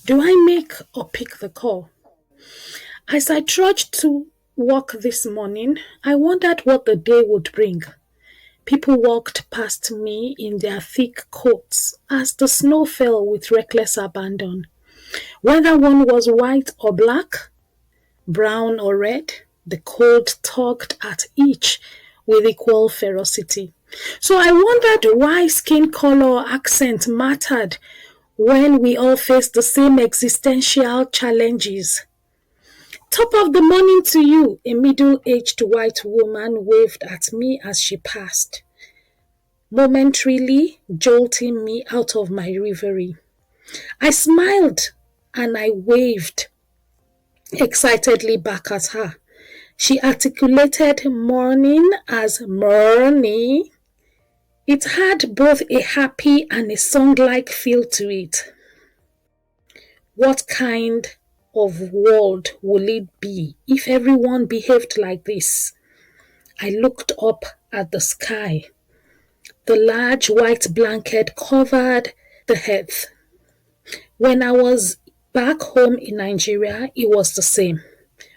Do I make or pick the call? As I trudged to work this morning, I wondered what the day would bring. People walked past me in their thick coats as the snow fell with reckless abandon. Whether one was white or black, brown or red, the cold tugged at each with equal ferocity. So I wondered why skin color or accent mattered when we all face the same existential challenges. Top of the morning to you, a middle-aged white woman waved at me as she passed, momentarily jolting me out of my reverie. I smiled and I waved excitedly back at her. She articulated morning as morning. It had both a happy and a song-like feel to it. What kind of world will it be if everyone behaved like this? I looked up at the sky. The large white blanket covered the hearth. When I was back home in Nigeria, it was the same.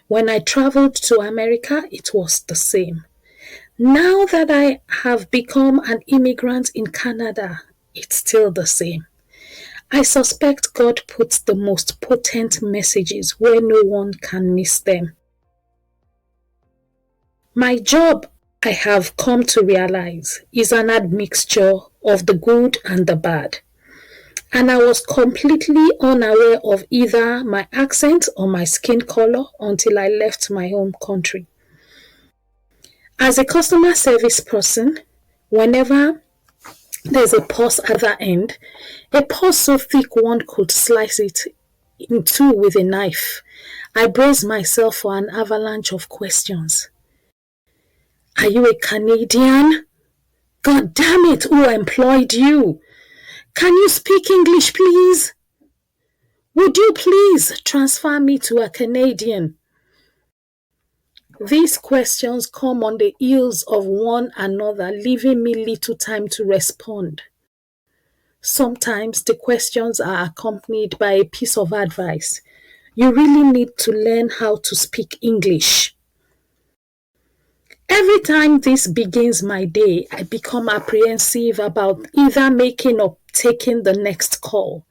When I traveled to America, it was the same. Now that I have become an immigrant in Canada, it's still the same. I suspect God puts the most potent messages where no one can miss them. My job, I have come to realize, is an admixture of the good and the bad. And I was completely unaware of either my accent or my skin color until I left my home country. As a customer service person, whenever there's a pause at the end, a pause so thick one could slice it in two with a knife, I brace myself for an avalanche of questions. Are you a Canadian? God damn it, who employed you? Can you speak English, please? Would you please transfer me to a Canadian? These questions come on the heels of one another, leaving me little time to respond. Sometimes the questions are accompanied by a piece of advice. You really need to learn how to speak English. Every time this begins my day, I become apprehensive about either making or taking the next call.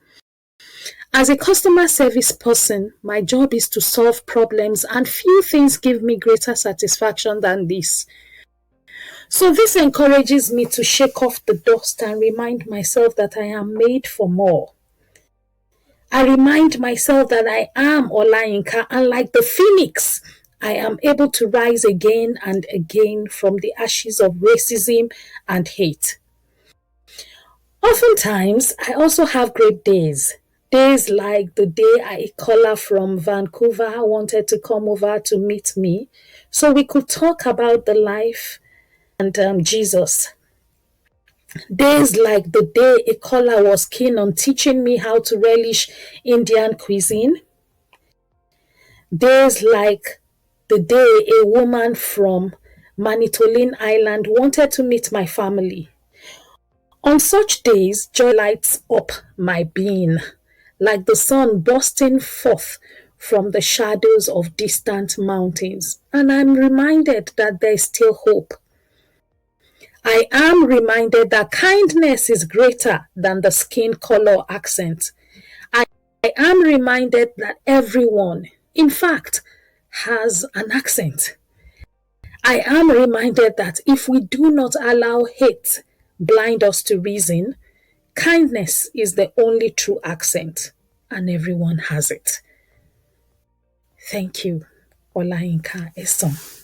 As a customer service person, my job is to solve problems, and few things give me greater satisfaction than this. So this encourages me to shake off the dust and remind myself that I am made for more. I remind myself that I am Olayinka, and like the phoenix, I am able to rise again and again from the ashes of racism and hate. Oftentimes, I also have great days. Days like the day a caller from Vancouver wanted to come over to meet me so we could talk about the life and Jesus. Days like the day a caller was keen on teaching me how to relish Indian cuisine. Days like the day a woman from Manitoulin Island wanted to meet my family. On such days, joy lights up my being, like the sun bursting forth from the shadows of distant mountains, and I'm reminded that there is still hope. I am reminded that kindness is greater than the skin color accent. I am reminded that everyone, in fact, has an accent. I am reminded that if we do not allow hate blind us to reason, kindness is the only true accent, and everyone has it. Thank you, Olayinka Esan.